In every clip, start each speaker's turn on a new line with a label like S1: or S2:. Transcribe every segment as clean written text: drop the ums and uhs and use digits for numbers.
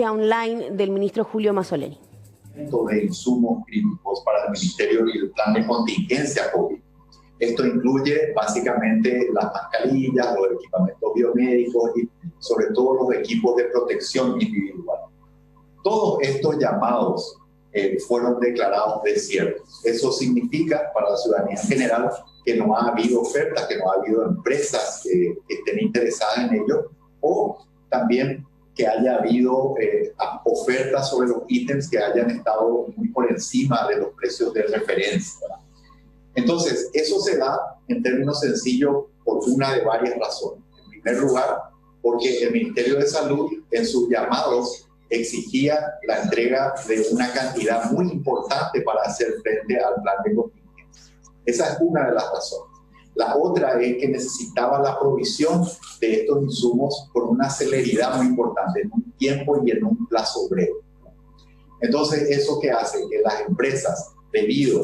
S1: online del ministro Julio Mazzoleni.
S2: De insumos críticos para el Ministerio y el plan de contingencia COVID. Esto incluye básicamente las mascarillas, los equipamientos biomédicos y sobre todo los equipos de protección individual. Todos estos llamados fueron declarados desiertos. Eso significa para la ciudadanía en general que no ha habido ofertas, que no ha habido empresas que estén interesadas en ello, o también que haya habido ofertas sobre los ítems que hayan estado muy por encima de los precios de referencia, ¿verdad? Entonces, eso se da en términos sencillos por una de varias razones. En primer lugar, porque el Ministerio de Salud en sus llamados exigía la entrega de una cantidad muy importante para hacer frente al plan de contingencia. Esa es una de las razones. La otra es que necesitaba la provisión de estos insumos con una celeridad muy importante, en un tiempo y en un plazo breve. Entonces, ¿eso qué hace? Que las empresas, debido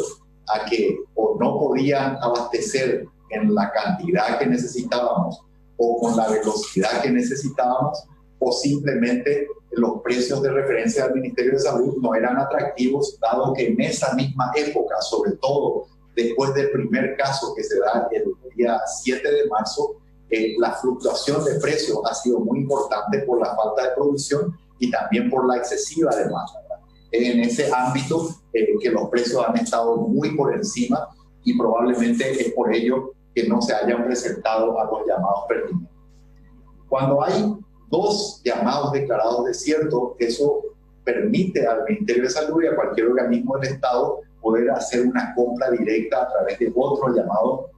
S2: a que o no podían abastecer en la cantidad que necesitábamos o con la velocidad que necesitábamos, o simplemente los precios de referencia del Ministerio de Salud no eran atractivos, dado que en esa misma época, sobre todo después del primer caso que se da el día 7 de marzo, la fluctuación de precios ha sido muy importante por la falta de producción y también por la excesiva demanda. En ese ámbito que los precios han estado muy por encima y probablemente es por ello que no se hayan presentado a los llamados pertinentes. Cuando hay dos llamados declarados desiertos, eso permite al Ministerio de Salud y a cualquier organismo del Estado poder hacer una compra directa a través de otro llamado,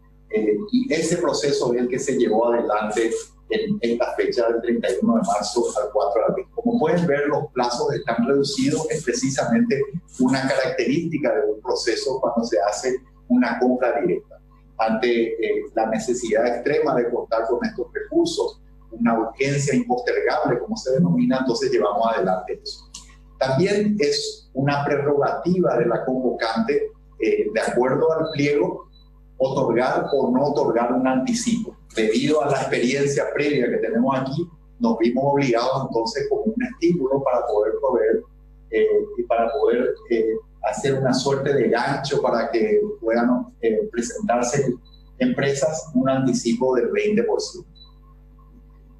S2: y ese proceso es el que se llevó adelante en esta fecha del 31 de marzo al 4 de abril. Como pueden ver, los plazos están reducidos, es precisamente una característica de un proceso cuando se hace una compra directa. Ante la necesidad extrema de contar con estos recursos, una urgencia impostergable, como se denomina, entonces llevamos adelante eso. También es una prerrogativa de la convocante, de acuerdo al pliego, otorgar o no otorgar un anticipo. Debido a la experiencia previa que tenemos aquí, nos vimos obligados entonces como un estímulo para poder proveer y para poder hacer una suerte de gancho para que puedan presentarse empresas un anticipo del 20%.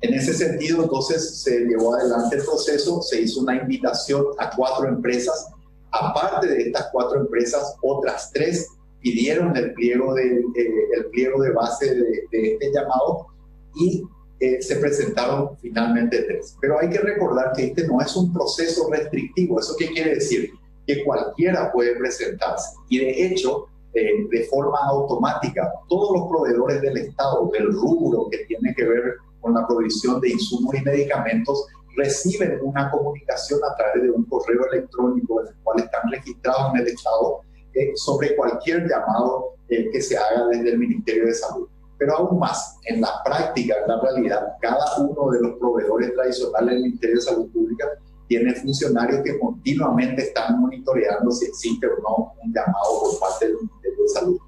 S2: En ese sentido, entonces, se llevó adelante el proceso, se hizo una invitación a 4 empresas. Aparte de estas 4 empresas, otras 3 pidieron el pliego de base de este llamado y se presentaron finalmente 3. Pero hay que recordar que este no es un proceso restrictivo. ¿Eso qué quiere decir? Que cualquiera puede presentarse. Y de hecho, de forma automática, todos los proveedores del Estado, del rubro que tiene que ver con la provisión de insumos y medicamentos, reciben una comunicación a través de un correo electrónico en el cual están registrados en el Estado sobre cualquier llamado que se haga desde el Ministerio de Salud. Pero aún más, en la práctica, en la realidad, cada uno de los proveedores tradicionales del Ministerio de Salud Pública tiene funcionarios que continuamente están monitoreando si existe o no un llamado por parte del Ministerio de Salud.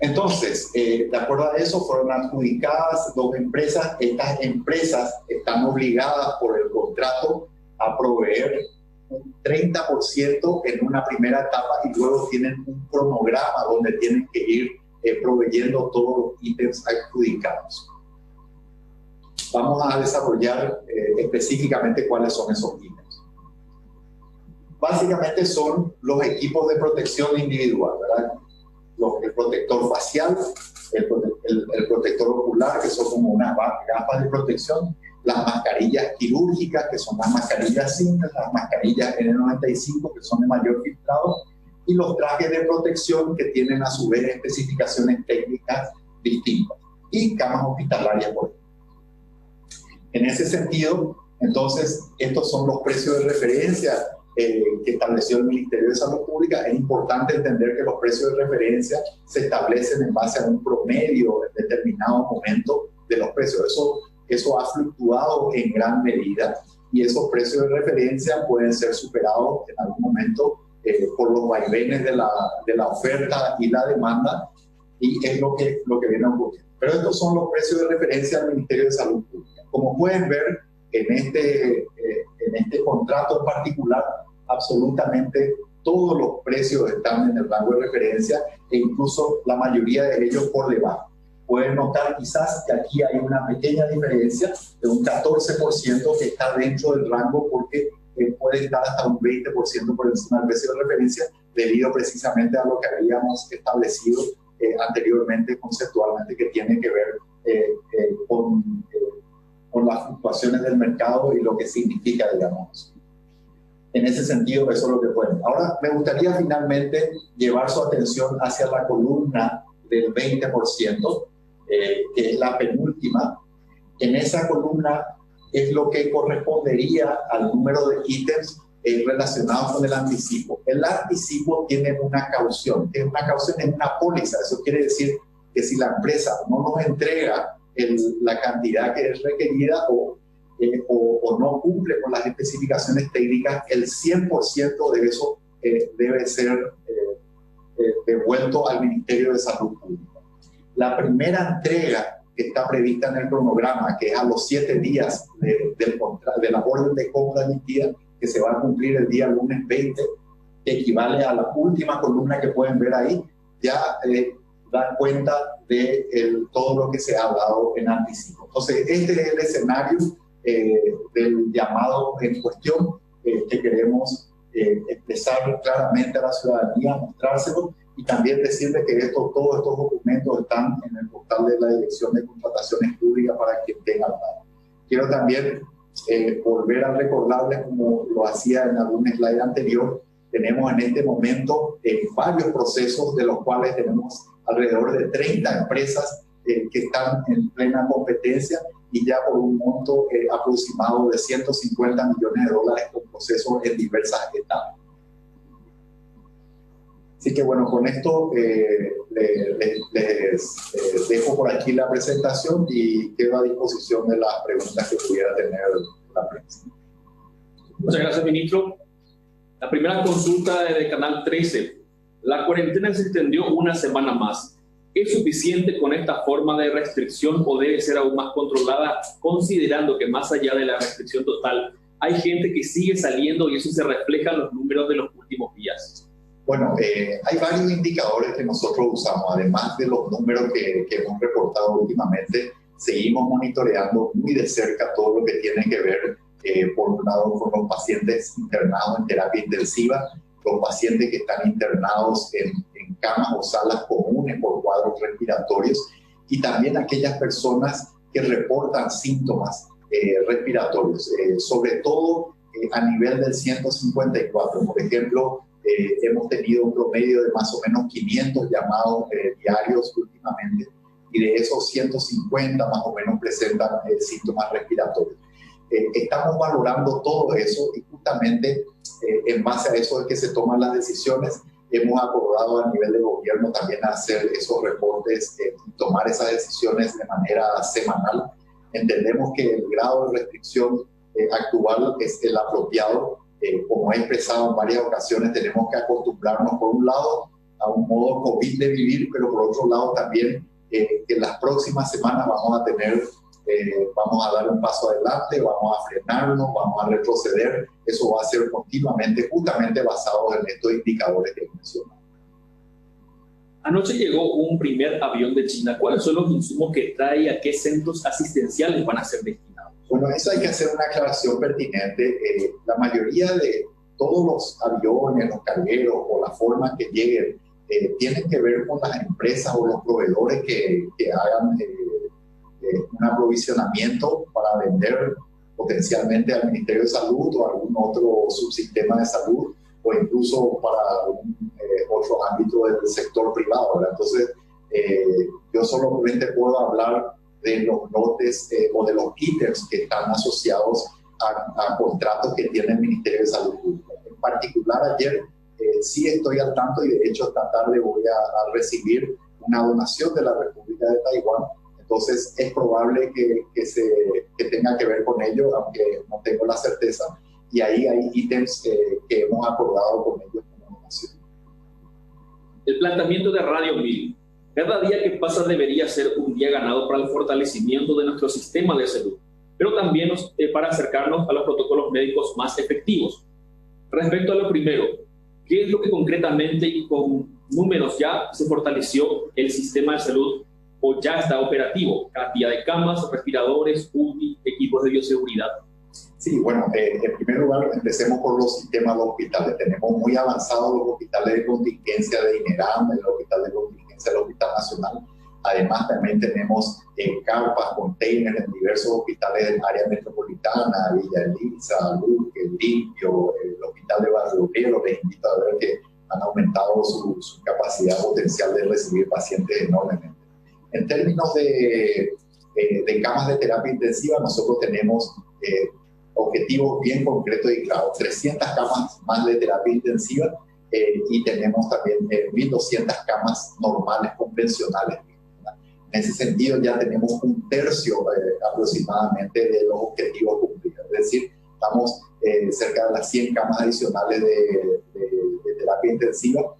S2: Entonces, de acuerdo a eso, fueron adjudicadas 2 empresas. Estas empresas están obligadas por el contrato a proveer un 30% en una primera etapa y luego tienen un cronograma donde tienen que ir proveyendo todos los ítems adjudicados. Vamos a desarrollar específicamente cuáles son esos ítems. Básicamente son los equipos de protección individual, ¿verdad? El protector facial, el protector ocular, que son como unas gafas de protección, las mascarillas quirúrgicas, que son las mascarillas simples, las mascarillas N95, que son de mayor filtrado, y los trajes de protección que tienen a su vez especificaciones técnicas distintas, y camas hospitalarias, por ejemplo. En ese sentido, entonces, estos son los precios de referencia que estableció el Ministerio de Salud Pública. Es importante entender que los precios de referencia se establecen en base a un promedio en determinado momento de los precios. Eso ha fluctuado en gran medida y esos precios de referencia pueden ser superados en algún momento por los vaivenes de la oferta y la demanda, y es lo que viene ocurriendo. Pero estos son los precios de referencia del Ministerio de Salud Pública. Como pueden ver, en este contrato en particular, absolutamente todos los precios están en el rango de referencia e incluso la mayoría de ellos por debajo. Pueden notar quizás que aquí hay una pequeña diferencia de un 14% que está dentro del rango porque puede estar hasta un 20% por encima del precio de referencia debido precisamente a lo que habíamos establecido anteriormente conceptualmente, que tiene que ver con las fluctuaciones del mercado y lo que significa, digamos. En ese sentido, eso es lo que pueden. Ahora, me gustaría finalmente llevar su atención hacia la columna del 20%, que es la penúltima. En esa columna es lo que correspondería al número de ítems relacionados con el anticipo. El anticipo tiene una caución. Una caución es una póliza. Eso quiere decir que si la empresa no nos entrega la cantidad que es requerida o no cumple con las especificaciones técnicas, el 100% de eso debe ser devuelto al Ministerio de Salud Pública. La primera entrega que está prevista en el cronograma, que es a los 7 días de la orden de compra emitida, que se va a cumplir el día lunes 20, que equivale a la última columna que pueden ver ahí, ya da cuenta de todo lo que se ha dado en anticipo. Entonces, este es el escenario del llamado en cuestión que queremos expresar claramente a la ciudadanía, mostrárselo y también decirle que todos estos documentos están en el portal de la Dirección de Contrataciones Públicas para quien tenga la mano. Quiero también volver a recordarles, como lo hacía en algún slide anterior, tenemos en este momento varios procesos de los cuales tenemos alrededor de 30 empresas que están en plena competencia y ya por un monto aproximado de 150 millones de dólares con procesos en diversas etapas. Así que bueno, con esto les dejo por aquí la presentación y quedo a disposición de las preguntas que pudiera tener la prensa.
S3: Muchas gracias, ministro. La primera consulta de Canal 13. La cuarentena se extendió una semana más. ¿Es suficiente con esta forma de restricción o debe ser aún más controlada, considerando que más allá de la restricción total hay gente que sigue saliendo y eso se refleja en los números de los últimos días?
S2: Bueno, hay varios indicadores que nosotros usamos, además de los números que hemos reportado últimamente. Seguimos monitoreando muy de cerca todo lo que tiene que ver, por un lado, con los pacientes internados en terapia intensiva, los pacientes que están internados en camas o salas comunes por cuadros respiratorios y también aquellas personas que reportan síntomas respiratorios, sobre todo a nivel del 154. Por ejemplo, hemos tenido un promedio de más o menos 500 llamados diarios últimamente y de esos 150 más o menos presentan síntomas respiratorios. Estamos valorando todo eso y justamente en base a eso es que se toman las decisiones. Hemos acordado a nivel de gobierno también hacer esos reportes y tomar esas decisiones de manera semanal. Entendemos que el grado de restricción actual es el apropiado. Como he expresado en varias ocasiones, tenemos que acostumbrarnos por un lado a un modo COVID de vivir, pero por otro lado también que en las próximas semanas vamos a dar un paso adelante, vamos a frenarnos, vamos a retroceder. Eso va a ser continuamente, justamente basado en estos indicadores que he mencionado.
S3: Anoche llegó un primer avión de China. ¿Cuáles son los insumos que trae y a qué centros asistenciales van a ser destinados?
S2: Bueno, eso hay que hacer una aclaración pertinente. La mayoría de todos los aviones, los cargueros o la forma que lleguen tienen que ver con las empresas o los proveedores que hagan un aprovisionamiento para vender potencialmente al Ministerio de Salud o a algún otro subsistema de salud o incluso para algún otro ámbito del sector privado, ¿verdad? Entonces, yo solamente puedo hablar de los lotes o de los ítems que están asociados a contratos que tiene el Ministerio de Salud Pública. En particular, ayer sí estoy al tanto y de hecho esta tarde voy a recibir una donación de la República de Taiwán. Entonces es probable que tenga que ver con ello, aunque no tengo la certeza. Y ahí hay ítems que hemos acordado con ellos como donación.
S3: El planteamiento de Radio 1000. Cada día que pasa debería ser un día ganado para el fortalecimiento de nuestro sistema de salud. pero también para acercarnos a los protocolos médicos más efectivos. Respecto a lo primero, ¿qué es lo que concretamente y con números ya se fortaleció el sistema de salud o ya está operativo? Cantidad de camas, respiradores, UTI, equipos de bioseguridad.
S2: Sí, bueno, en primer lugar, empecemos por los sistemas de hospitales. Tenemos muy avanzados los hospitales de contingencia de INERAM, el hospital de contingencia del Hospital Nacional. Además, también tenemos carpas, containers en diversos hospitales del área metropolitana, Villa Elisa, Luque, Limpio, el hospital de Barrio Obrero. Les invito a ver que han aumentado su capacidad potencial de recibir pacientes enormemente. En términos de camas de terapia intensiva, nosotros tenemos objetivos bien concretos y claros: 300 camas más de terapia intensiva y tenemos también 1.200 camas normales, convencionales. En ese sentido ya tenemos un tercio aproximadamente de los objetivos cumplidos. Es decir, estamos cerca de las 100 camas adicionales de terapia intensiva.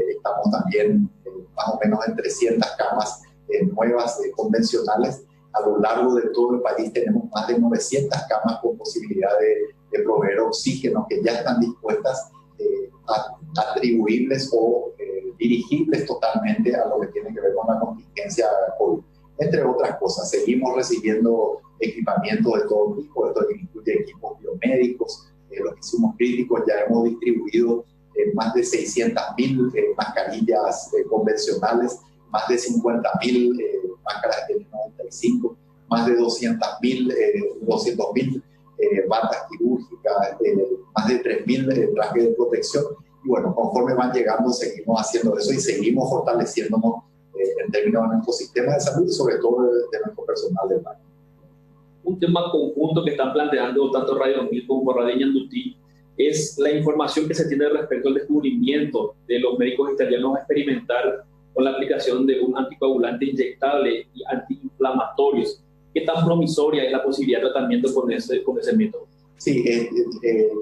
S2: Estamos también más o menos en 300 camas nuevas convencionales. A lo largo de todo el país tenemos más de 900 camas con posibilidad de proveer oxígeno que ya están dispuestas, atribuibles o dirigibles totalmente a lo que tiene que ver con la contingencia COVID. Entre otras cosas, seguimos recibiendo equipamiento de todo tipo. Esto incluye equipos biomédicos, los insumos críticos. Ya hemos distribuido más de 600.000 mascarillas convencionales, más de 50.000 máscaras de N95, más de 200.000 batas quirúrgicas, más de 3.000 trajes de protección. Y bueno, conforme van llegando, seguimos haciendo eso y seguimos fortaleciéndonos en términos de nuestro sistema de salud y sobre todo de nuestro personal de baño.
S3: Un tema conjunto que están planteando tanto Radio 2000 como Radio Ñandutí es la información que se tiene respecto al descubrimiento de los médicos italianos a experimentar con la aplicación de un anticoagulante inyectable y antiinflamatorios. ¿Qué tan promisoria es la posibilidad de tratamiento con ese método?
S2: Sí,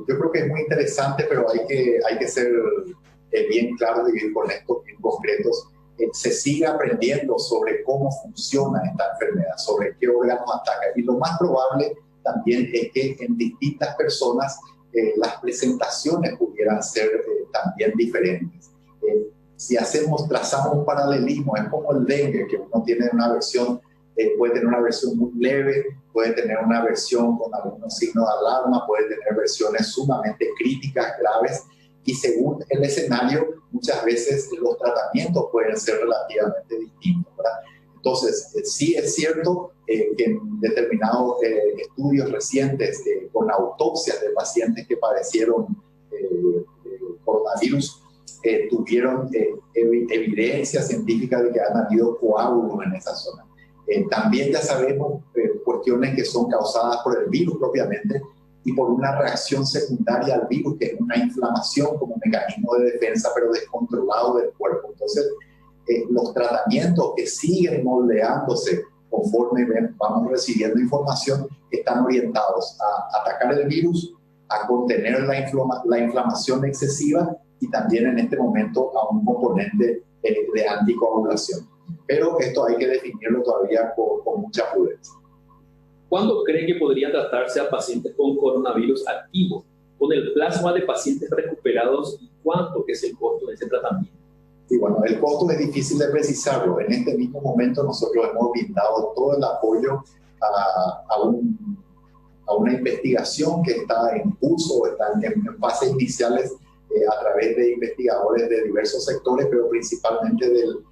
S2: yo creo que es muy interesante, pero hay que ser bien claros y con estos bien concretos. Se sigue aprendiendo sobre cómo funciona esta enfermedad, sobre qué órganos ataca. Y lo más probable también es que en distintas personas las presentaciones pudieran ser también diferentes. Si trazamos un paralelismo, es como el dengue, que uno tiene una versión, puede tener una versión muy leve, puede tener una versión con algunos signos de alarma, puede tener versiones sumamente críticas, graves, y según el escenario, muchas veces los tratamientos pueden ser relativamente distintos, ¿verdad? Entonces, sí es cierto que en determinados estudios recientes con autopsias de pacientes que padecieron coronavirus, tuvieron evidencia científica de que han habido coágulos en esa zona. También ya sabemos cuestiones que son causadas por el virus propiamente y por una reacción secundaria al virus, que es una inflamación como mecanismo de defensa, pero descontrolado del cuerpo. Entonces, los tratamientos que siguen moldeándose conforme vamos recibiendo información están orientados a atacar el virus, a contener la inflamación excesiva y también en este momento a un componente de anticoagulación. Pero esto hay que definirlo todavía con mucha prudencia.
S3: ¿Cuándo cree que podría tratarse a pacientes con coronavirus activo, con el plasma de pacientes recuperados, y cuánto es el costo de ese tratamiento?
S2: Sí, bueno, el costo es difícil de precisarlo. En este mismo momento nosotros hemos brindado todo el apoyo a una investigación que está en curso, está en fases iniciales a través de investigadores de diversos sectores, pero principalmente del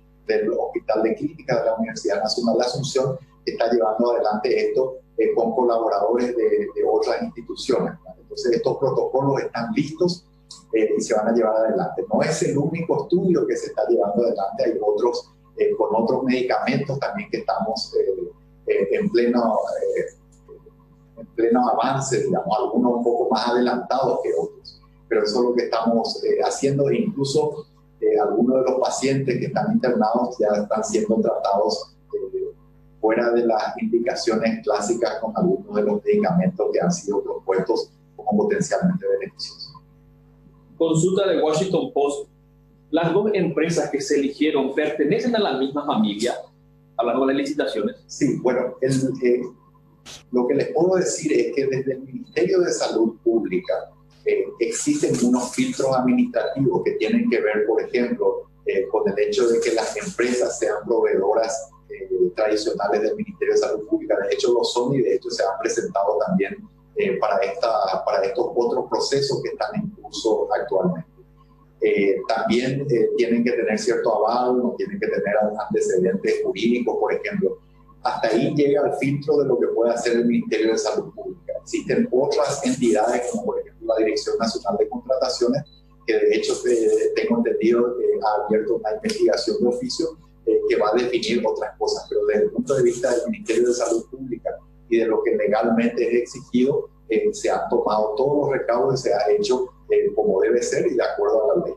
S2: Hospital de Clínica de la Universidad Nacional de Asunción, que está llevando adelante esto con colaboradores de otras instituciones. Entonces, estos protocolos están listos y se van a llevar adelante. No es el único estudio que se está llevando adelante, hay otros con otros medicamentos también que estamos en pleno avance, digamos, algunos un poco más adelantados que otros. Pero eso es lo que estamos haciendo, e incluso algunos de los pacientes que están internados ya están siendo tratados fuera de las indicaciones clásicas con algunos de los medicamentos que han sido propuestos como potencialmente beneficiosos.
S3: Consulta de Washington Post. ¿Las dos empresas que se eligieron pertenecen a la misma familia? Hablando de licitaciones.
S2: Sí, bueno, Lo que les puedo decir es que desde el Ministerio de Salud Pública existen unos filtros administrativos que tienen que ver, por ejemplo, con el hecho de que las empresas sean proveedoras tradicionales del Ministerio de Salud Pública. De hecho lo son y de hecho se han presentado también para estos otros procesos que están en curso actualmente. También tienen que tener cierto aval, no tienen que tener antecedentes jurídicos, por ejemplo. Hasta ahí llega el filtro de lo que puede hacer el Ministerio de Salud Pública. Existen otras entidades, como por ejemplo la Dirección Nacional de Contrataciones, que de hecho tengo entendido ha abierto una investigación de oficio que va a definir otras cosas, pero desde el punto de vista del Ministerio de Salud Pública y de lo que legalmente es exigido, se han tomado todos los recaudos y se ha hecho como debe ser y de acuerdo a la ley.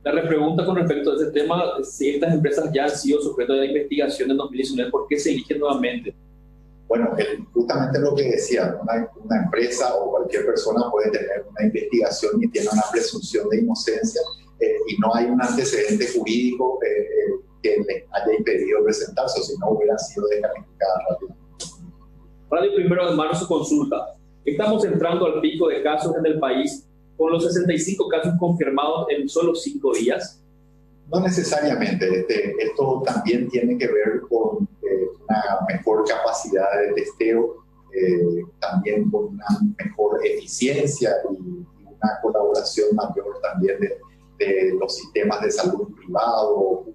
S3: La repregunta con respecto a ese tema, si estas empresas ya han sido sujetas de investigación en 2019, ¿por qué se eligen nuevamente?
S2: Bueno, justamente lo que decía, una empresa o cualquier persona puede tener una investigación y tiene una presunción de inocencia y no hay un antecedente jurídico que le haya impedido presentarse, o si no hubieran sido descalificadas rápidamente.
S3: Radio 1 de marzo consulta. Estamos entrando al pico de casos en el país con los 65 casos confirmados en solo 5 días.
S2: No necesariamente. Esto también tiene que ver con una mejor capacidad de testeo, también con una mejor eficiencia y una colaboración mayor también de los sistemas de salud privado,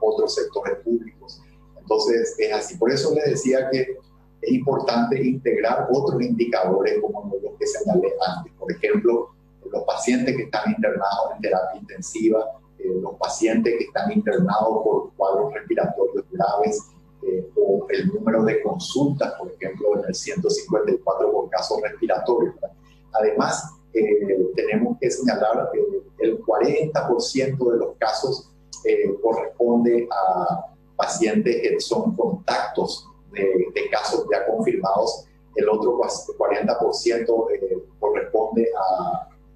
S2: otros sectores públicos. Entonces es así. Por eso les decía que es importante integrar otros indicadores como los que señalé antes. Por ejemplo, los pacientes que están internados en terapia intensiva, los pacientes que están internados por cuadros respiratorios graves, o el número de consultas, por ejemplo, en el 154 por casos respiratorios. Además, tenemos que señalar que el 40% de los casos corresponde a pacientes que son contactos de casos ya confirmados. El otro 40% corresponde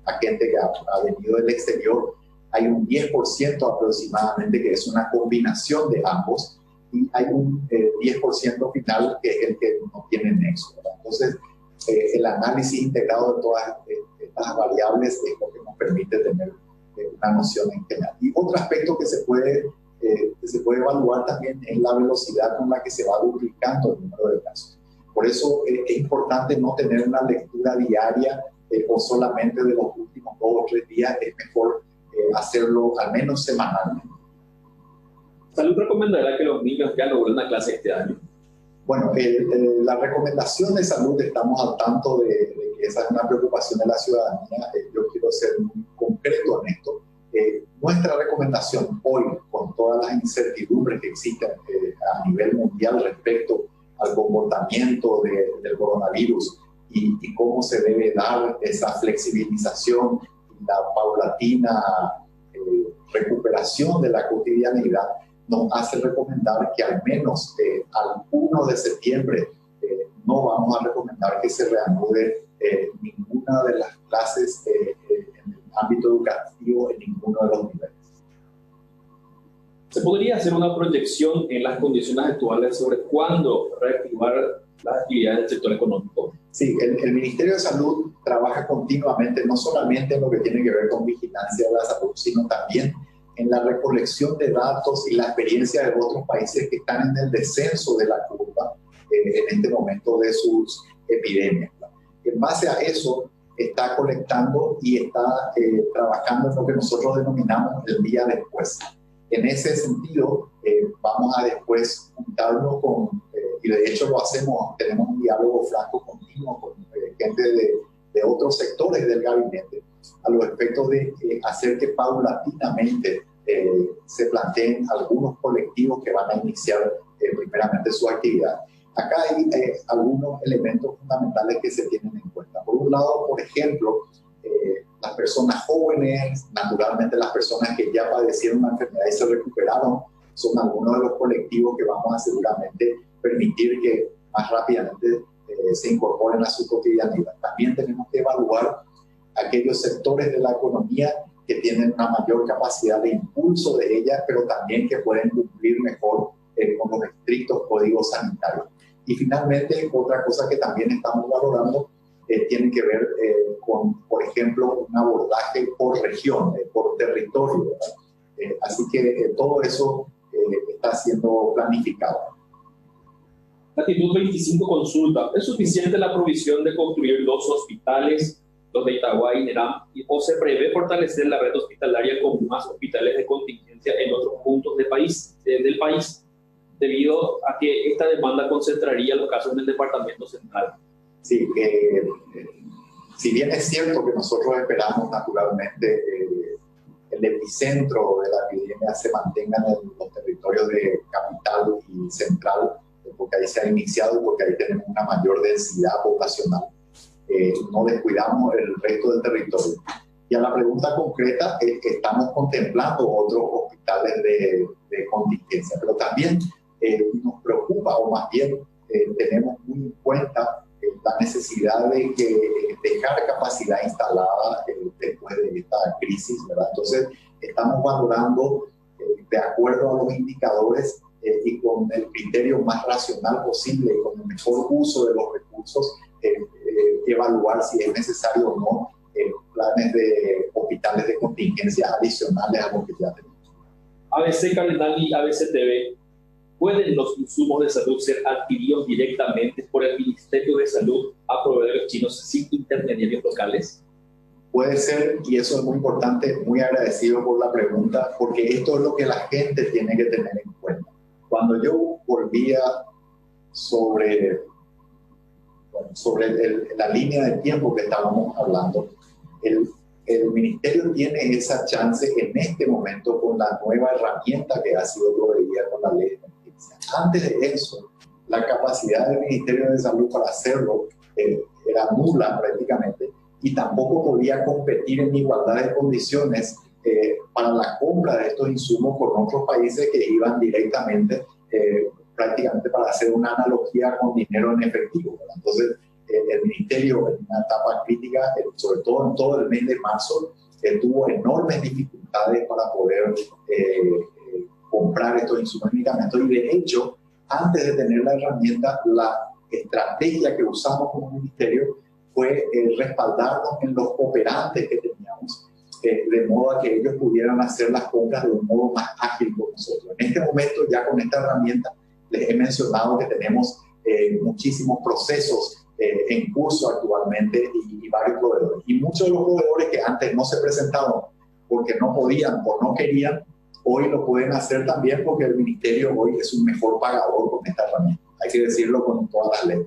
S2: a gente que ha venido del exterior. Hay un 10% aproximadamente que es una combinación de ambos y hay un 10% final que es el que no tiene nexo, ¿verdad? Entonces, el análisis integrado de todas estas variables es lo que nos permite tener una noción en general. Y otro aspecto que se puede evaluar también es la velocidad con la que se va duplicando el número de casos. Por eso es importante no tener una lectura diaria o solamente de los últimos 2 o 3 días. Es mejor hacerlo al menos semanalmente.
S3: ¿Salud recomendará que los niños ya no vuelvan a clase este año?
S2: Bueno, la recomendación de salud, estamos al tanto de que esa es una preocupación de la ciudadanía. Yo quiero ser muy concreto en esto. Nuestra recomendación hoy, con todas las incertidumbres que existen a nivel mundial respecto al comportamiento del coronavirus y cómo se debe dar esa flexibilización y la paulatina recuperación de la cotidianidad, nos hace recomendar que al menos al 1 de septiembre no vamos a recomendar que se reanude ninguna de las clases en el ámbito educativo en ninguno de los niveles.
S3: ¿Se podría hacer una proyección en las condiciones actuales sobre cuándo reactivar las actividades del sector económico?
S2: Sí, el Ministerio de Salud trabaja continuamente, no solamente en lo que tiene que ver con vigilancia de la salud, sino también en la recolección de datos y la experiencia de otros países que están en el descenso de la curva en este momento de sus epidemias. En base a eso, está colectando y está trabajando en lo que nosotros denominamos el día después. En ese sentido, vamos a después juntarnos con, y de hecho lo hacemos, tenemos un diálogo franco continuo con gente de otros sectores del gabinete, a los efectos de hacer que paulatinamente se planteen algunos colectivos que van a iniciar primeramente su actividad. Acá hay algunos elementos fundamentales que se tienen en cuenta. Por un lado, por ejemplo, las personas jóvenes, naturalmente las personas que ya padecieron una enfermedad y se recuperaron, son algunos de los colectivos que vamos a seguramente permitir que más rápidamente se incorporen a su cotidianidad. También tenemos que evaluar aquellos sectores de la economía que tienen una mayor capacidad de impulso de ella, pero también que pueden cumplir mejor con los estrictos códigos sanitarios. Y finalmente, otra cosa que también estamos valorando tiene que ver con, por ejemplo, un abordaje por región, por territorio, ¿verdad? Así que todo eso está siendo planificado.
S3: Actitud 25 consulta. ¿Es suficiente la provisión de construir 2 hospitales, los de Itagua y Neram, o se prevé fortalecer la red hospitalaria con más hospitales de contingencia en otros puntos del país, debido a que esta demanda concentraría los casos en el departamento central?
S2: Sí, si bien es cierto que nosotros esperamos naturalmente el epicentro de la epidemia se mantenga en los territorios de capital y central, porque ahí se ha iniciado y porque ahí tenemos una mayor densidad poblacional, no descuidamos el resto del territorio. Y a la pregunta concreta, estamos contemplando otros hospitales de contingencia, pero también nos preocupa, o más bien tenemos muy en cuenta la necesidad de dejar capacidad instalada después de esta crisis, ¿verdad? Entonces, estamos valorando de acuerdo a los indicadores y con el criterio más racional posible, con el mejor uso de los recursos, evaluar si es necesario o no planes de hospitales de contingencia adicionales a los que ya tenemos.
S3: ABC Cardenal y ABCTV, ¿pueden los insumos de salud ser adquiridos directamente por el Ministerio de Salud a proveedores chinos sin intermediarios locales?
S2: Puede ser, y eso es muy importante, muy agradecido por la pregunta, porque esto es lo que la gente tiene que tener en cuenta. Cuando yo volvía sobre la línea de tiempo que estábamos hablando, el Ministerio tiene esa chance en este momento con la nueva herramienta que ha sido proveída con la ley de emergencia. Antes de eso, la capacidad del Ministerio de Salud para hacerlo era nula prácticamente, y tampoco podía competir en igualdad de condiciones para la compra de estos insumos con otros países que iban directamente, prácticamente para hacer una analogía con dinero en efectivo, ¿verdad? Entonces, el Ministerio en una etapa crítica, sobre todo en todo el mes de marzo, tuvo enormes dificultades para poder comprar estos insumos y medicamentos. Y de hecho, antes de tener la herramienta, la estrategia que usamos como ministerio fue respaldarnos en los operantes que teníamos, de modo a que ellos pudieran hacer las compras de un modo más ágil con nosotros. En este momento, ya con esta herramienta, les he mencionado que tenemos muchísimos procesos en curso actualmente y varios proveedores. Y muchos de los proveedores que antes no se presentaban porque no podían o no querían, hoy lo pueden hacer también porque el ministerio hoy es un mejor pagador con esta herramienta. Hay que decirlo con todas las leyes.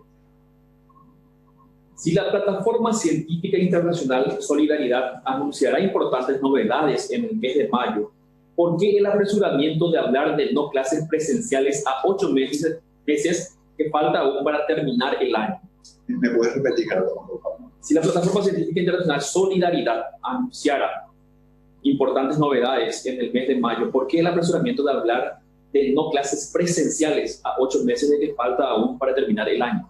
S3: Si la plataforma científica internacional Solidaridad anunciará importantes novedades en el mes de mayo, ¿por qué el apresuramiento de hablar de no clases presenciales a 8 meses que falta aún para terminar el año?
S2: ¿Me puedes repetir, Carlos, por favor?
S3: Si la plataforma científica internacional Solidaridad anunciara importantes novedades en el mes de mayo, ¿por qué el apresuramiento de hablar de no clases presenciales a 8 meses de que falta aún para terminar el año?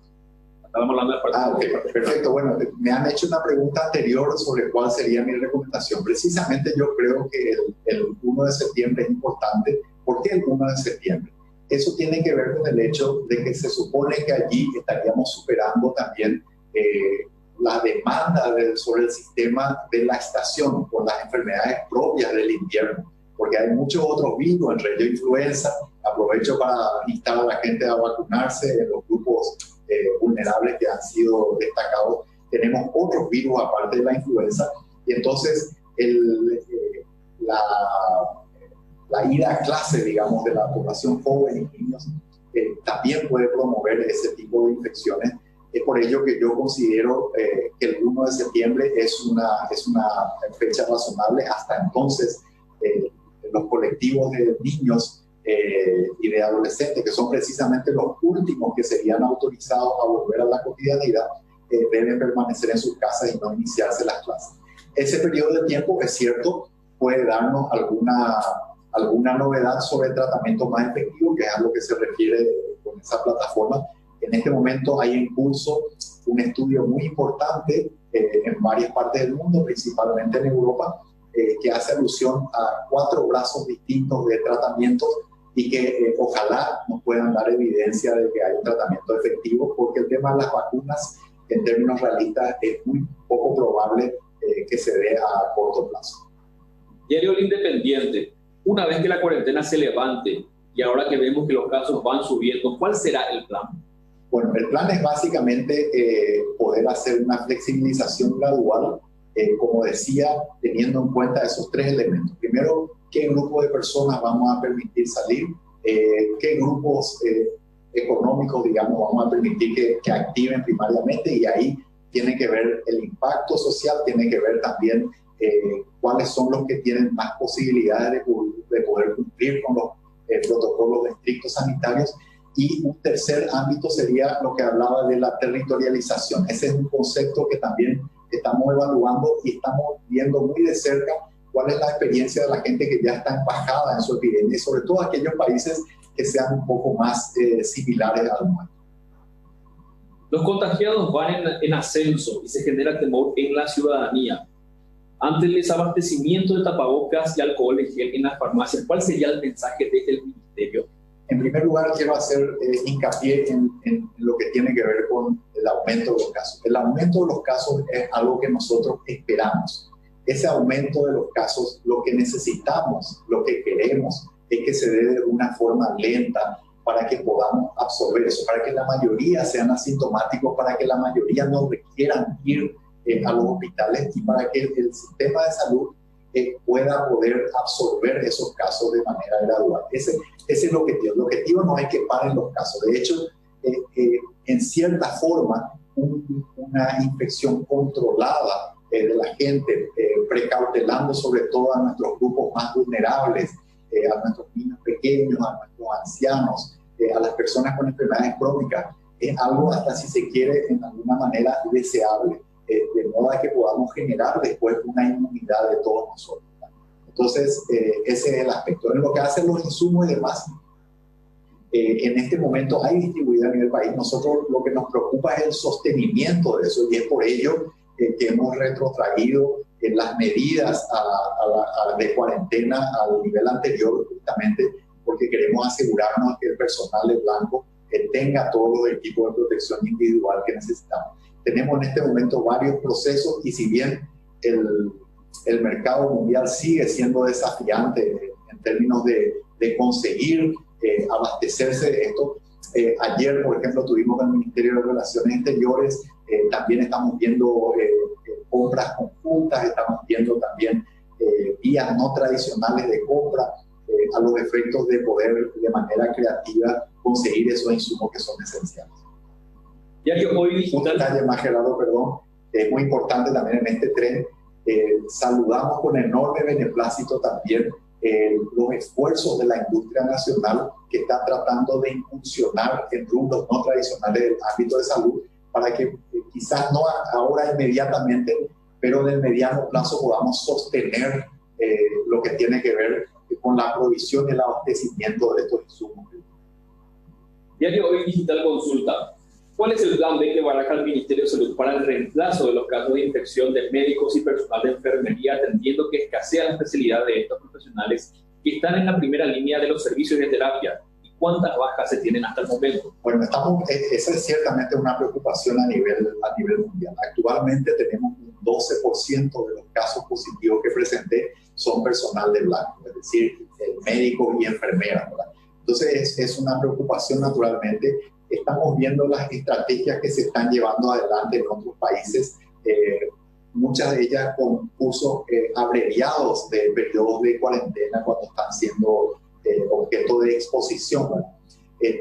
S3: Estábamos hablando de
S2: okay. Perfecto. Bueno, me han hecho una pregunta anterior sobre cuál sería mi recomendación. Precisamente yo creo que el 1 de septiembre es importante. ¿Por qué el 1 de septiembre? Eso tiene que ver con el hecho de que se supone que allí estaríamos superando también la demanda sobre el sistema de la estación por las enfermedades propias del invierno, porque hay muchos otros virus, entre ellos influenza. Aprovecho para instar a la gente a vacunarse en los grupos vulnerables que han sido destacados. Tenemos otros virus aparte de la influenza, y entonces la ida a clase, digamos, de la población joven y niños también puede promover ese tipo de infecciones. Es por ello que yo considero que el 1 de septiembre es una fecha razonable. Hasta entonces, los colectivos de niños y de adolescentes, que son precisamente los últimos que serían autorizados a volver a la cotidianidad, deben permanecer en sus casas y no iniciarse las clases. Ese periodo de tiempo, es cierto, puede darnos alguna novedad sobre el tratamiento más efectivo, que es a lo que se refiere con esa plataforma. En este momento hay en curso un estudio muy importante en varias partes del mundo, principalmente en Europa, que hace alusión a 4 brazos distintos de tratamientos y que ojalá nos puedan dar evidencia de que hay un tratamiento efectivo, porque el tema de las vacunas, en términos realistas, es muy poco probable que se dé a corto plazo.
S3: Diario El Independiente, una vez que la cuarentena se levante y ahora que vemos que los casos van subiendo, ¿cuál será el plan?
S2: Bueno, el plan es básicamente poder hacer una flexibilización gradual, como decía, teniendo en cuenta esos tres elementos. Primero, qué grupo de personas vamos a permitir salir, qué grupos económicos, digamos, vamos a permitir que activen primariamente, y ahí tiene que ver el impacto social, tiene que ver también cuáles son los que tienen más posibilidades de poder cumplir con los protocolos estrictos sanitarios. Y un tercer ámbito sería lo que hablaba de la territorialización. Ese es un concepto que también estamos evaluando y estamos viendo muy de cerca cuál es la experiencia de la gente que ya está embajada en su epidemia, y sobre todo aquellos países que sean un poco más similares al nuestro.
S3: Los contagiados van en ascenso y se genera temor en la ciudadanía. Ante el desabastecimiento de tapabocas y alcohol en gel en las farmacias, ¿cuál sería el mensaje desde el Ministerio?
S2: En primer lugar, quiero hacer hincapié en lo que tiene que ver con el aumento de los casos. El aumento de los casos es algo que nosotros esperamos. Ese aumento de los casos, lo que necesitamos, lo que queremos, es que se dé de una forma lenta para que podamos absorber eso, para que la mayoría sean asintomáticos, para que la mayoría no requieran ir a los hospitales y para que el sistema de salud pueda poder absorber esos casos de manera gradual. Ese es el objetivo. El objetivo no es que paren los casos. De hecho, en cierta forma, una infección controlada de la gente, precautelando sobre todo a nuestros grupos más vulnerables, a nuestros niños pequeños, a nuestros ancianos, a las personas con enfermedades crónicas, es algo hasta, si se quiere, en alguna manera deseable, de modo que podamos generar después una inmunidad de todos nosotros. Entonces, ese es el aspecto. En lo que hacen los insumos y demás, en este momento hay distribuida a nivel país. Nosotros lo que nos preocupa es el sostenimiento de eso, y es por ello que hemos retrotraído las medidas de cuarentena al nivel anterior, justamente porque queremos asegurarnos que el personal de blanco tenga todos los equipos de protección individual que necesitamos. Tenemos en este momento varios procesos, y si bien el mercado mundial sigue siendo desafiante en términos de conseguir abastecerse de esto, ayer, por ejemplo, tuvimos con el Ministerio de Relaciones Exteriores, también estamos viendo compras conjuntas, estamos viendo también vías no tradicionales de compra, a los efectos de poder de manera creativa conseguir esos insumos que son esenciales.
S3: Ya que hoy
S2: un detalle más, Gerardo, perdón, es muy importante también en este tren. Saludamos con enorme beneplácito también los esfuerzos de la industria nacional que está tratando de incursionar en rubros no tradicionales del ámbito de salud, para que quizás no ahora inmediatamente, pero en el mediano plazo podamos sostener lo que tiene que ver con la provisión y el abastecimiento de estos insumos.
S3: Diario Hoy Digital consulta: ¿cuál es el plan B que baraja el Ministerio de Salud para el reemplazo de los casos de infección de médicos y personal de enfermería, atendiendo que escasea la especialidad de estos profesionales que están en la primera línea de los servicios de terapia? ¿Y cuántas bajas se tienen hasta el momento?
S2: Bueno, esa es ciertamente una preocupación a nivel mundial. Actualmente tenemos un 12% de los casos positivos que presenté son personal de blanco, es decir, médicos y enfermeras, ¿verdad? Entonces es una preocupación naturalmente. Estamos viendo las estrategias que se están llevando adelante en otros países, muchas de ellas con cursos abreviados de periodos de cuarentena cuando están siendo objeto de exposición.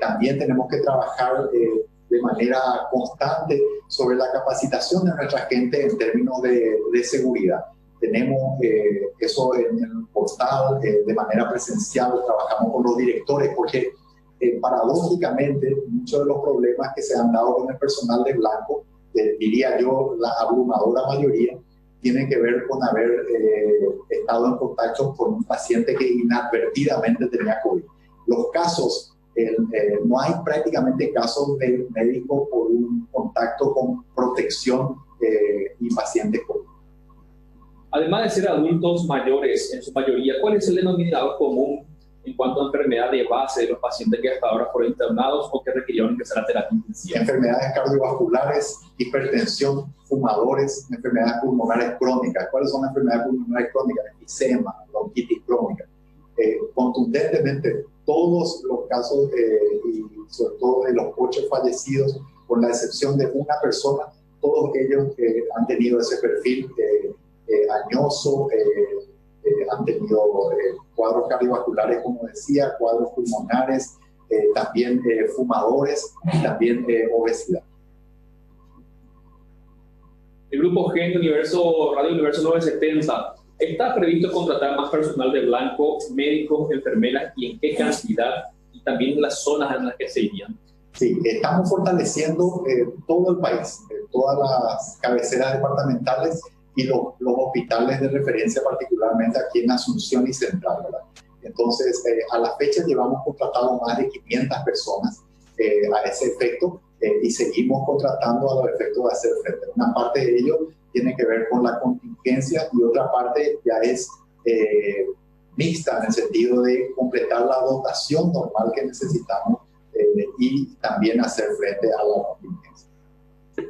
S2: También tenemos que trabajar de manera constante sobre la capacitación de nuestra gente en términos de seguridad. Tenemos eso en el portal de manera presencial, trabajamos con los directores porque paradójicamente muchos de los problemas que se han dado con el personal de blanco, diría yo la abrumadora mayoría, tienen que ver con haber estado en contacto con un paciente que inadvertidamente tenía COVID. Los casos, no hay prácticamente casos de médicos por un contacto con protección y pacientes COVID.
S3: Además de ser adultos mayores en su mayoría, ¿cuál es el denominador común en cuanto a enfermedad de base de los pacientes que hasta ahora fueron internados o que requirieron ingresar a terapia intensiva?
S2: Enfermedades cardiovasculares, hipertensión, fumadores, enfermedades pulmonares crónicas. ¿Cuáles son las enfermedades pulmonares crónicas? Enfisema, bronquitis crónica. Contundentemente, todos los casos y sobre todo de los 8 fallecidos, con la excepción de una persona, todos ellos han tenido ese perfil añoso, han tenido cuadros cardiovasculares, como decía, cuadros pulmonares, también fumadores y también obesidad.
S3: El grupo Gen Universo, Radio Universo 970, ¿está previsto contratar más personal de blanco, médicos, enfermeras, y en qué cantidad? Y también las zonas en las que se irían.
S2: Sí, estamos fortaleciendo todo el país, todas las cabeceras departamentales y los hospitales de referencia, particularmente aquí en Asunción y Central, ¿verdad? Entonces, a la fecha llevamos contratado más de 500 personas a ese efecto y seguimos contratando a los efectos de hacer frente. Una parte de ello tiene que ver con la contingencia y otra parte ya es mixta en el sentido de completar la dotación normal que necesitamos y también hacer frente a la contingencia.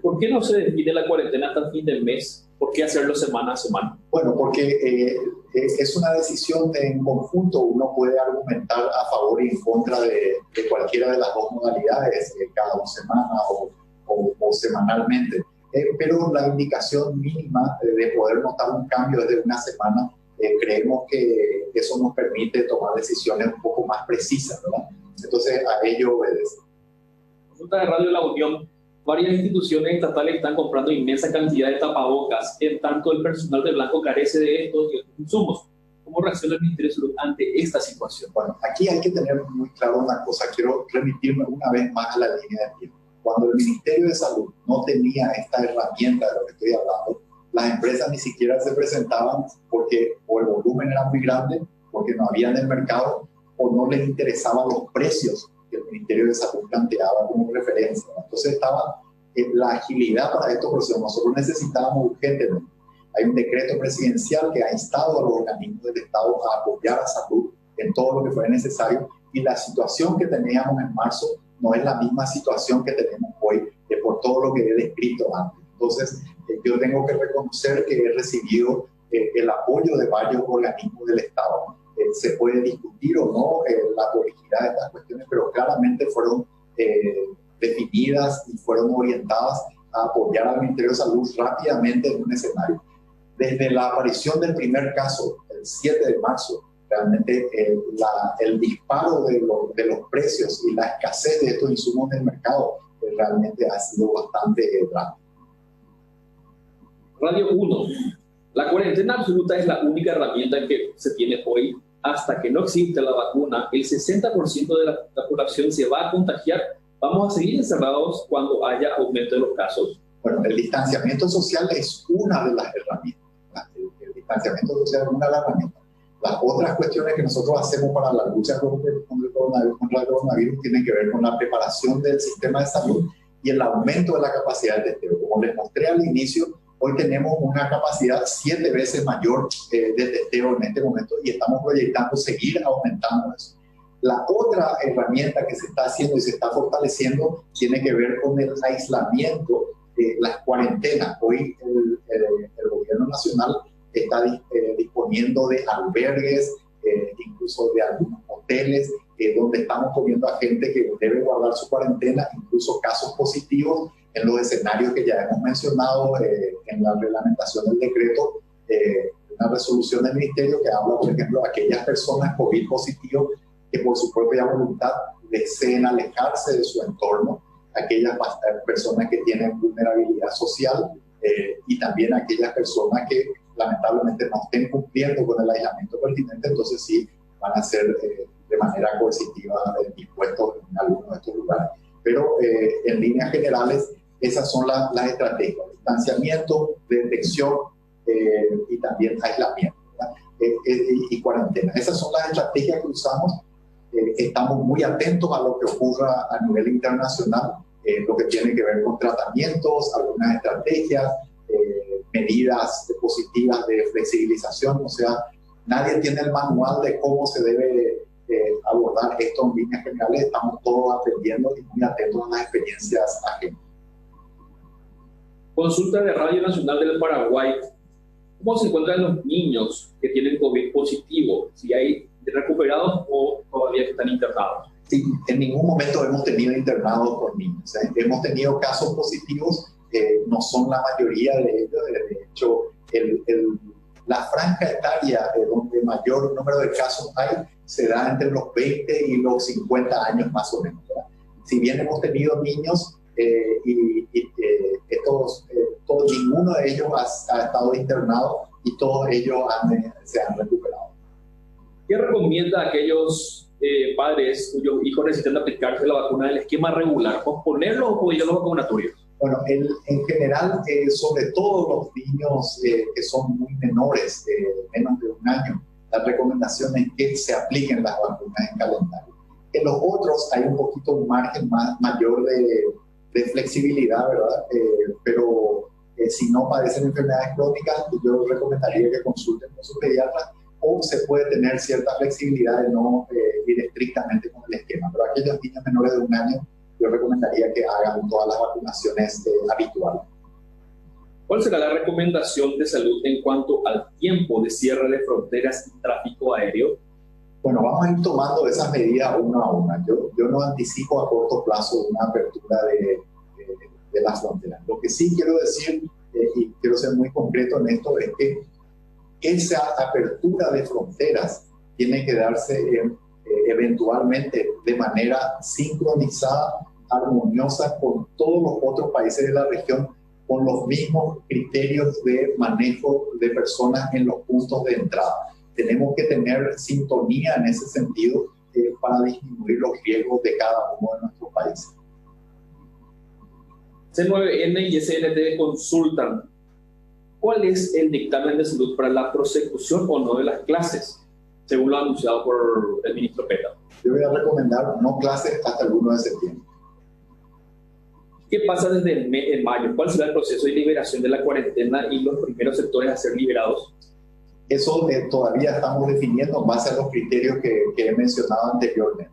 S3: ¿Por qué no se define la cuarentena hasta el fin del mes? ¿Por qué hacerlo semana a semana?
S2: Bueno, porque es una decisión en conjunto. Uno puede argumentar a favor y en contra de cualquiera de las dos modalidades, cada 2 semanas o semanalmente. Pero la indicación mínima de poder notar un cambio desde una semana, creemos que eso nos permite tomar decisiones un poco más precisas, ¿verdad? Entonces, a ello obedece.
S3: Consulta de Radio La Unión. Varias instituciones estatales están comprando inmensa cantidad de tapabocas, en tanto el personal de blanco carece de estos y otros insumos. ¿Cómo reacciona el Ministerio de Salud ante esta situación?
S2: Bueno, aquí hay que tener muy claro una cosa. Quiero remitirme una vez más a la línea de tiempo. Cuando el Ministerio de Salud no tenía esta herramienta de lo que estoy hablando, las empresas ni siquiera se presentaban porque o el volumen era muy grande, porque no había en el mercado, o no les interesaban los precios que el Ministerio de Salud planteaba como referencia. Entonces estaba la agilidad para estos procesos. Nosotros necesitábamos urgentemente. Hay un decreto presidencial que ha instado a los organismos del Estado a apoyar a salud en todo lo que fuera necesario, y la situación que teníamos en marzo no es la misma situación que tenemos hoy, por todo lo que he descrito antes. Entonces, yo tengo que reconocer que he recibido el apoyo de varios organismos del Estado. Se puede discutir o no la originalidad de estas cuestiones, pero claramente fueron definidas y fueron orientadas a apoyar al Ministerio de Salud rápidamente en un escenario. Desde la aparición del primer caso, el 7 de marzo, realmente el disparo de los precios y la escasez de estos insumos en el mercado realmente ha sido bastante grande.
S3: Radio 1. La cuarentena absoluta es la única herramienta que se tiene hoy. Hasta que no existe la vacuna, el 60% de la población se va a contagiar. ¿Vamos a seguir encerrados cuando haya aumento de los casos?
S2: Bueno, el distanciamiento social es una de las herramientas. El distanciamiento social es una de las herramientas. Las otras cuestiones que nosotros hacemos para la lucha contra el coronavirus tienen que ver con la preparación del sistema de salud y el aumento de la capacidad de testeo. Como les mostré al inicio, hoy tenemos una capacidad 7 veces mayor de testeo en este momento y estamos proyectando seguir aumentando eso. La otra herramienta que se está haciendo y se está fortaleciendo tiene que ver con el aislamiento, las cuarentenas. Hoy el gobierno nacional está disponiendo de albergues, incluso de algunos hoteles, donde estamos poniendo a gente que debe guardar su cuarentena, incluso casos positivos en los escenarios que ya hemos mencionado en la reglamentación del decreto, una resolución del Ministerio que habla, por ejemplo, de aquellas personas COVID positivos que por su propia voluntad deseen alejarse de su entorno, aquellas personas que tienen vulnerabilidad social y también aquellas personas que lamentablemente no estén cumpliendo con el aislamiento pertinente, entonces sí van a ser de manera coercitiva dispuestos en algunos de estos lugares. Pero en líneas generales, esas son las estrategias: distanciamiento, detección y también aislamiento, y cuarentena. Esas son las estrategias que usamos. Estamos muy atentos a lo que ocurra a nivel internacional, lo que tiene que ver con tratamientos, algunas estrategias, medidas positivas de flexibilización. O sea, nadie tiene el manual de cómo se debe abordar esto en líneas generales. Estamos todos aprendiendo y muy atentos a las experiencias ajenas.
S3: Consulta de Radio Nacional del Paraguay. ¿Cómo se encuentran los niños que tienen COVID positivo? Si hay recuperados o todavía están internados.
S2: Sí, en ningún momento hemos tenido internados con niños. Hemos tenido casos positivos, no son la mayoría de ellos. De hecho, la franja etaria donde mayor número de casos hay se da entre los 20 y los 50 años más o menos, ¿verdad? Si bien hemos tenido niños, ninguno de ellos ha estado internado y todos ellos se han recuperado.
S3: ¿Qué recomienda a aquellos padres cuyos hijos necesitan aplicarse la vacuna del esquema regular? ¿Posponerlo o ir a los vacunatorios?
S2: Bueno, en general, sobre todo los niños que son muy menores, menos de un año, la recomendación es que se apliquen las vacunas en calendario. En los otros hay un poquito un margen mayor de flexibilidad, ¿verdad? Pero si no padecen enfermedades crónicas, yo recomendaría que consulten con su pediatra, o se puede tener cierta flexibilidad de no ir estrictamente con el esquema. Pero aquellos niños menores de un año, yo recomendaría que hagan todas las vacunaciones habituales.
S3: ¿Cuál será la recomendación de salud en cuanto al tiempo de cierre de fronteras y tráfico aéreo?
S2: Bueno, vamos a ir tomando esas medidas una a una. Yo no anticipo a corto plazo una apertura de las fronteras. Lo que sí quiero decir, y quiero ser muy concreto en esto, es que esa apertura de fronteras tiene que darse eventualmente de manera sincronizada, armoniosa con todos los otros países de la región, con los mismos criterios de manejo de personas en los puntos de entrada. Tenemos que tener sintonía en ese sentido para disminuir los riesgos de cada uno de nuestros países.
S3: C9N y SNT consultan. ¿Cuál es el dictamen de salud para la prosecución o no de las clases, según lo anunciado por el ministro Peta?
S2: Yo voy a recomendar no clases hasta el 1 de septiembre.
S3: ¿Qué pasa desde en mayo? ¿Cuál será el proceso de liberación de la cuarentena y los primeros sectores a ser liberados?
S2: Eso todavía estamos definiendo en base a los criterios que he mencionado anteriormente.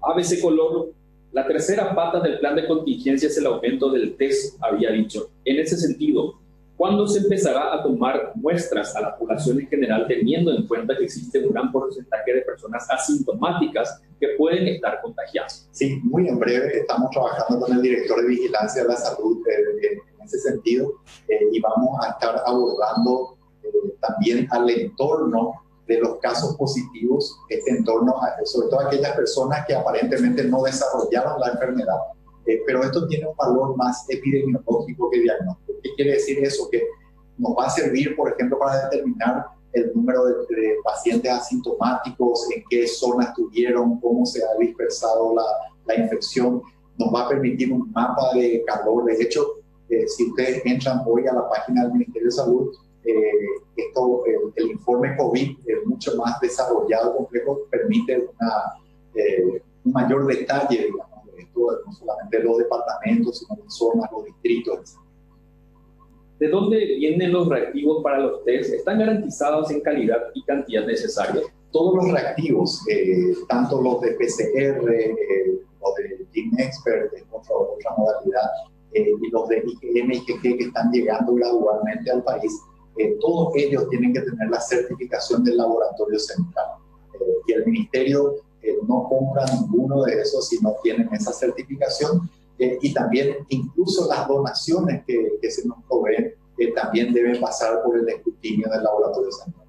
S3: ABC Color, la tercera pata del plan de contingencia es el aumento del test, había dicho. En ese sentido, ¿cuándo se empezará a tomar muestras a la población en general, teniendo en cuenta que existe un gran porcentaje de personas asintomáticas que pueden estar contagiadas?
S2: Sí, muy en breve estamos trabajando con el director de Vigilancia de la Salud en ese sentido y vamos a estar abordando también al entorno de los casos positivos, este entorno, sobre todo aquellas personas que aparentemente no desarrollaron la enfermedad. Pero esto tiene un valor más epidemiológico que diagnóstico. ¿Qué quiere decir eso? Que nos va a servir, por ejemplo, para determinar el número de pacientes asintomáticos, en qué zonas tuvieron, cómo se ha dispersado la infección. Nos va a permitir un mapa de calor. De hecho, si ustedes entran hoy a la página del Ministerio de Salud, el informe COVID es mucho más desarrollado, complejo, permite un mayor detalle, digamos, de esto, no solamente de los departamentos, sino de zonas, los distritos, etc.
S3: ¿De dónde vienen los reactivos para los test? ¿Están garantizados en calidad y cantidad necesaria?
S2: Todos los reactivos, tanto los de PCR, los de GeneXpert, otra modalidad, y los de IgM y IgG que están llegando gradualmente al país, todos ellos tienen que tener la certificación del laboratorio central. Y el ministerio no compra ninguno de esos si no tienen esa certificación. Y también incluso las donaciones que se nos proveen también deben pasar por el escrutinio del laboratorio central.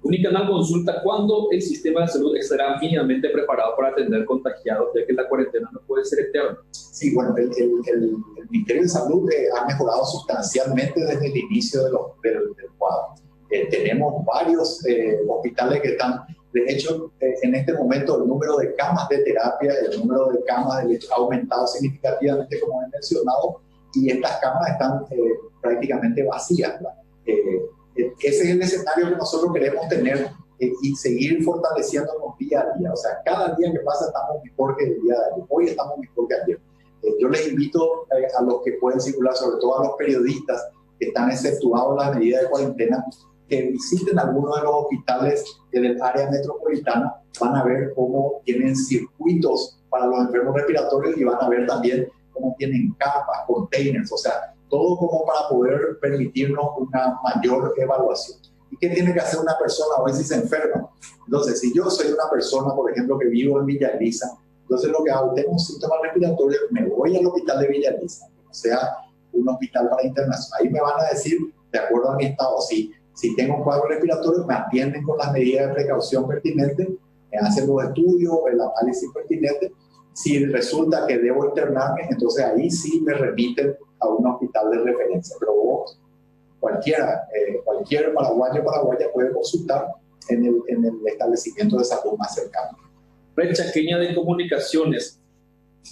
S3: Unicanal consulta, ¿cuándo el sistema de salud estará mínimamente preparado para atender contagiados, ya que la cuarentena no puede ser eterna?
S2: Sí, bueno, el Ministerio de Salud ha mejorado sustancialmente desde el inicio del cuadro. Tenemos varios hospitales que están, de hecho, en este momento el número de camas de terapia, el número de camas ha aumentado significativamente, como he mencionado, y estas camas están prácticamente vacías, ¿verdad? Ese es el escenario que nosotros queremos tener y seguir fortaleciéndonos día a día. O sea, cada día que pasa estamos mejor que el día de ayer. Hoy estamos mejor que ayer. Yo les invito a los que pueden circular, sobre todo a los periodistas que están exceptuados las medidas de cuarentena, que visiten algunos de los hospitales del área metropolitana van a ver cómo tienen circuitos para los enfermos respiratorios y van a ver también cómo tienen capas, containers, o sea, todo como para poder permitirnos una mayor evaluación. ¿Y qué tiene que hacer una persona hoy si se enferma? Entonces, si yo soy una persona, por ejemplo, que vivo en Villa Elisa, entonces lo que hago, tengo síntomas respiratorios, me voy al hospital de Villa Elisa, o sea, un hospital para internación. Ahí me van a decir, de acuerdo a mi estado, si tengo un cuadro respiratorio, me atienden con las medidas de precaución pertinentes, me hacen los estudios, el análisis pertinente. Si resulta que debo internarme, entonces ahí sí me remiten a un hospital de referencia. Pero vos, cualquier paraguayo o paraguaya puede consultar en el establecimiento de salud más cercano.
S3: Red Chaqueña de Comunicaciones,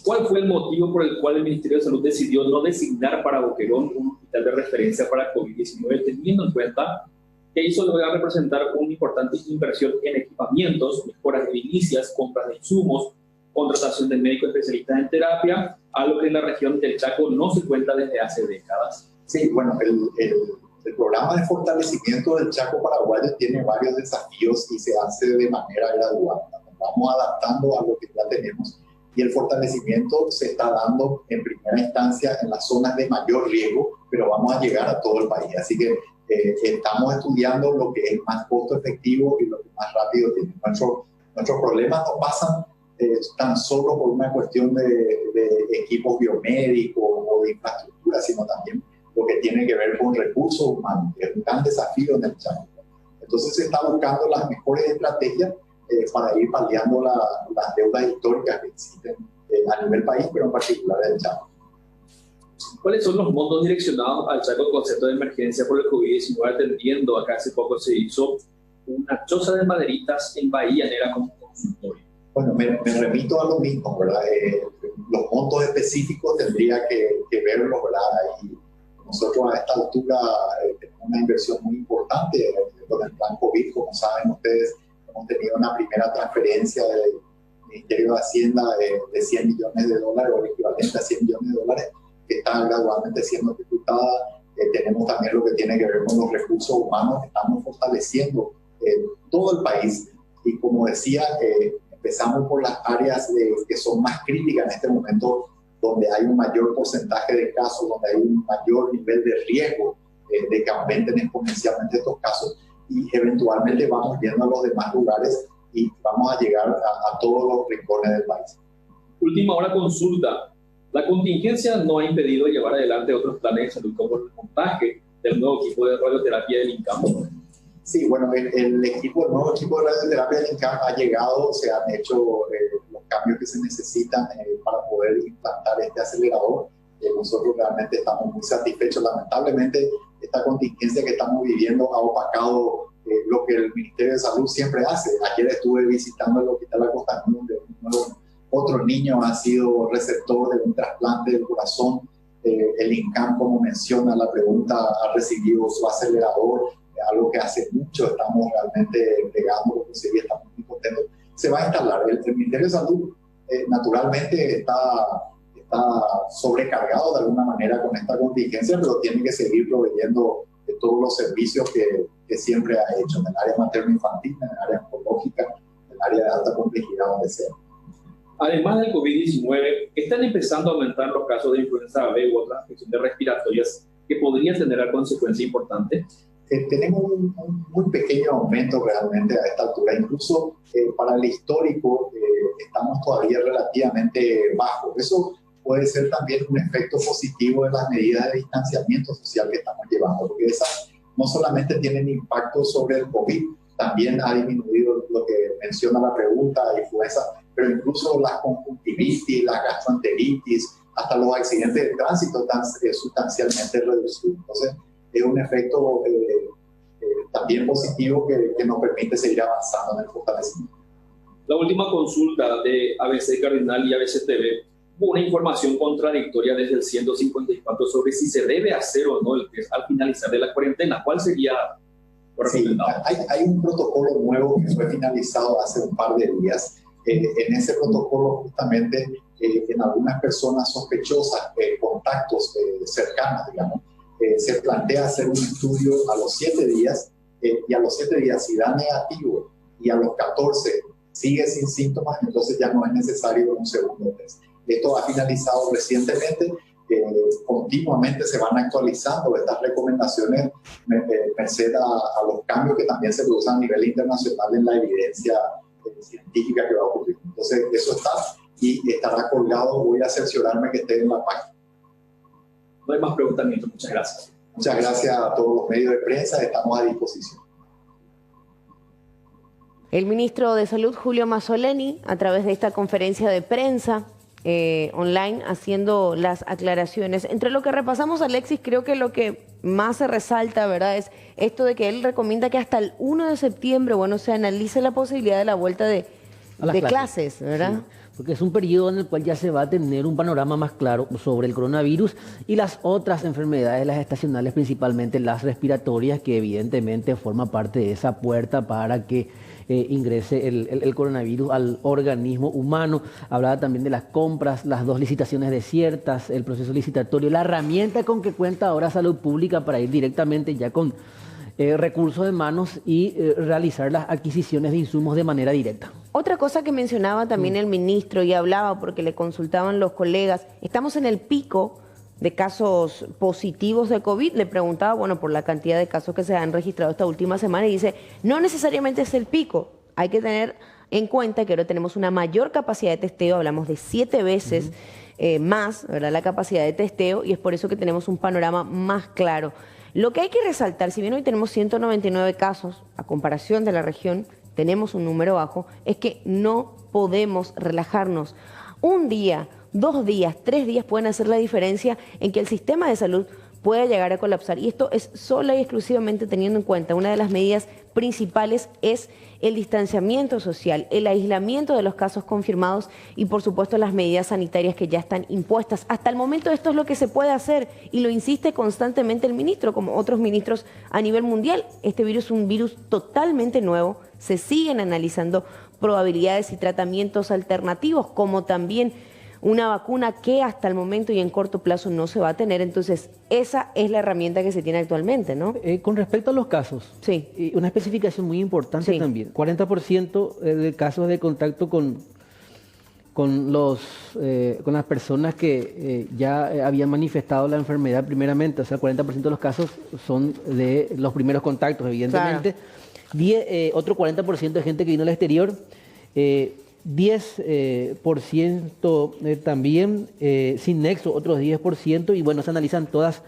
S3: ¿cuál fue el motivo por el cual el Ministerio de Salud decidió no designar para Boquerón un hospital de referencia para COVID-19, teniendo en cuenta que eso va a representar una importante inversión en equipamientos, mejoras edilicias, compras de insumos, contratación de médicos especialistas en terapia, algo que en la región del Chaco no se cuenta desde hace décadas?
S2: Sí, bueno, el programa de fortalecimiento del Chaco paraguayo tiene varios desafíos y se hace de manera gradual. Vamos adaptando a lo que ya tenemos y el fortalecimiento se está dando en primera instancia en las zonas de mayor riesgo, pero vamos a llegar a todo el país. Así que estamos estudiando lo que es más costo efectivo y lo que más rápido tiene. Nuestros problemas no pasan tan solo por una cuestión de equipos biomédicos o de infraestructura, sino también lo que tiene que ver con recursos humanos, que es un gran desafío en el Chaco. Entonces se está buscando las mejores estrategias para ir paliando las deudas históricas que existen a nivel país, pero en particular en el Chaco.
S3: ¿Cuáles son los montos direccionados al Chaco concepto de emergencia por el COVID-19? Atendiendo, acá hace poco se hizo una choza de maderitas en Bahía Negra como consultorio.
S2: Bueno, me remito a lo mismo, ¿verdad? Los montos específicos tendría que verlos, ¿verdad? Y nosotros a esta altura tenemos una inversión muy importante con el plan COVID. Como saben ustedes, hemos tenido una primera transferencia del Ministerio de Hacienda de $100 millones o el equivalente a $100 millones, que está gradualmente siendo ejecutada. Tenemos también lo que tiene que ver con los recursos humanos. Estamos fortaleciendo todo el país y, como decía, empezamos por las áreas que son más críticas en este momento, donde hay un mayor porcentaje de casos, donde hay un mayor nivel de riesgo de que aumenten exponencialmente estos casos, y eventualmente vamos yendo a los demás lugares y vamos a llegar a todos los rincones del país.
S3: Última hora consulta. La contingencia no ha impedido llevar adelante otros planes de salud como el montaje del nuevo equipo de radioterapia del INCAM.
S2: Sí, bueno, el nuevo equipo de radioterapia del INCAM ha llegado, se han hecho los cambios que se necesitan para poder implantar este acelerador. Nosotros realmente estamos muy satisfechos. Lamentablemente, esta contingencia que estamos viviendo ha opacado lo que el Ministerio de Salud siempre hace. Ayer estuve visitando el Hospital Acostanúa, donde otro niño ha sido receptor de un trasplante del corazón. El INCAM, como menciona la pregunta, ha recibido su acelerador, algo que hace mucho estamos realmente pegando, estamos muy contentos. Se va a instalar. El Ministerio de Salud naturalmente está sobrecargado de alguna manera con esta contingencia, pero tiene que seguir proveyendo de todos los servicios que siempre ha hecho en el área materno-infantil, en el área oncológica, en el área de alta complejidad, donde sea.
S3: Además del COVID-19, están empezando a aumentar los casos de influenza B u otras infecciones respiratorias que podrían tener consecuencias importantes.
S2: Tenemos un muy pequeño aumento realmente a esta altura. Incluso para el histórico estamos todavía relativamente bajos. Eso puede ser también un efecto positivo de las medidas de distanciamiento social que estamos llevando, porque esas no solamente tienen impacto sobre el COVID, también ha disminuido lo que menciona la pregunta, influenza, pero incluso las conjuntivitis, la gastroenteritis, hasta los accidentes de tránsito están sustancialmente reducidos. Entonces, es un efecto también positivo que nos permite seguir avanzando en el fortalecimiento.
S3: La última consulta de ABC Cardinal y ABC TV, hubo una información contradictoria desde el 154 sobre si se debe hacer o no el test al finalizar de la cuarentena. ¿Cuál sería lo recomendado?
S2: Sí, hay un protocolo nuevo que fue finalizado hace un par de días. En ese protocolo, justamente, en algunas personas sospechosas, contactos cercanos, digamos, se plantea hacer un estudio a los 7 días, y a los 7 días, si da negativo, y a los 14 sigue sin síntomas, entonces ya no es necesario un segundo test. Esto ha finalizado recientemente. Continuamente se van actualizando estas recomendaciones merced a los cambios que también se producen a nivel internacional en la evidencia científica que va a ocurrir. Entonces, eso está y estará colgado. Voy a cerciorarme que esté en la página.
S3: No hay más preguntas, ministro. Muchas gracias.
S2: Muchas gracias a todos los medios de prensa. Estamos a disposición.
S1: El ministro de Salud, Julio Mazzoleni, a través de esta conferencia de prensa online, haciendo las aclaraciones. Entre lo que repasamos, Alexis, creo que lo que más se resalta, ¿verdad?, es esto de que él recomienda que hasta el 1 de septiembre, bueno, se analice la posibilidad de la vuelta de clases, ¿verdad?
S4: Sí, porque es un periodo en el cual ya se va a tener un panorama más claro sobre el coronavirus y las otras enfermedades, las estacionales, principalmente las respiratorias, que evidentemente forman parte de esa puerta para que ingrese el coronavirus al organismo humano. Hablaba también de las compras, las 2 licitaciones desiertas, el proceso licitatorio, la herramienta con que cuenta ahora Salud Pública para ir directamente ya con recursos en manos y realizar las adquisiciones de insumos de manera directa.
S1: Otra cosa que mencionaba también el ministro y hablaba porque le consultaban los colegas, estamos en el pico de casos positivos de COVID. Le preguntaba, bueno, por la cantidad de casos que se han registrado esta última semana y dice, no necesariamente es el pico, hay que tener en cuenta que ahora tenemos una mayor capacidad de testeo, hablamos de 7 veces más, ¿verdad?, la capacidad de testeo, y es por eso que tenemos un panorama más claro. Lo que hay que resaltar, si bien hoy tenemos 199 casos, a comparación de la región, tenemos un número bajo, es que no podemos relajarnos. Un día, 2 días, 3 días pueden hacer la diferencia en que el sistema de salud pueda llegar a colapsar. Y esto es sola y exclusivamente teniendo en cuenta una de las medidas principales es el distanciamiento social, el aislamiento de los casos confirmados y por supuesto las medidas sanitarias que ya están impuestas. Hasta el momento esto es lo que se puede hacer y lo insiste constantemente el ministro, como otros ministros a nivel mundial. Este virus es un virus totalmente nuevo, se siguen analizando probabilidades y tratamientos alternativos, como también una vacuna que hasta el momento y en corto plazo no se va a tener. Entonces, esa es la herramienta que se tiene actualmente, ¿no?
S4: Con respecto a los casos,
S1: sí,
S4: una especificación muy importante también. 40% de casos de contacto con las personas que ya habían manifestado la enfermedad primeramente. O sea, 40% de los casos son de los primeros contactos, evidentemente. Claro. Otro 40% de gente que vino al exterior. 10% también sin nexo, otros 10%, y bueno, se analizan todas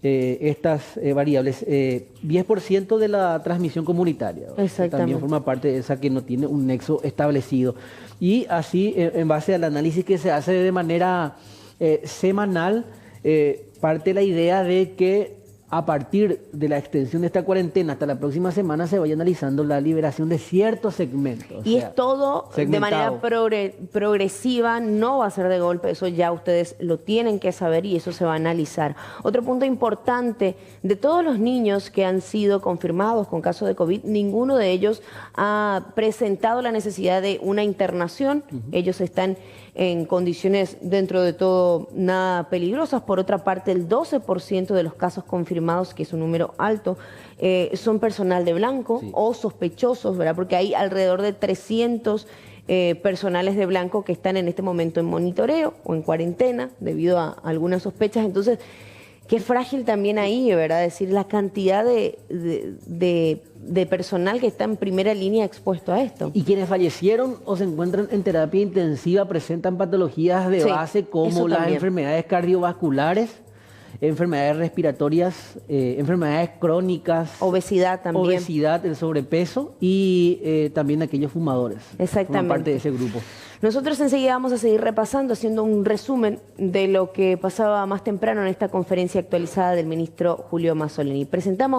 S4: estas variables. 10% de la transmisión comunitaria, también forma parte de esa que no tiene un nexo establecido. Y así, en base al análisis que se hace de manera semanal, parte la idea de que a partir de la extensión de esta cuarentena hasta la próxima semana se vaya analizando la liberación de ciertos segmentos.
S1: Y es todo segmentado, de manera progresiva, no va a ser de golpe, eso ya ustedes lo tienen que saber y eso se va a analizar. Otro punto importante, de todos los niños que han sido confirmados con casos de COVID, ninguno de ellos ha presentado la necesidad de una internación. Ellos están en condiciones dentro de todo nada peligrosas. Por otra parte, el 12% de los casos confirmados, que es un número alto, son personal de blanco o sospechosos, ¿verdad? Porque hay alrededor de 300 personales de blanco que están en este momento en monitoreo o en cuarentena debido a algunas sospechas. Entonces, qué frágil también ahí, ¿verdad? Es decir, la cantidad de personal que está en primera línea expuesto a esto.
S4: Y quienes fallecieron o se encuentran en terapia intensiva presentan patologías de base como las enfermedades cardiovasculares, enfermedades respiratorias, enfermedades crónicas.
S1: Obesidad también.
S4: Obesidad, el sobrepeso y también aquellos fumadores.
S1: Exactamente.
S4: Forman parte de ese grupo.
S1: Nosotros enseguida vamos a seguir repasando, haciendo un resumen de lo que pasaba más temprano en esta conferencia actualizada del ministro Julio Mazzoleni. Presentamos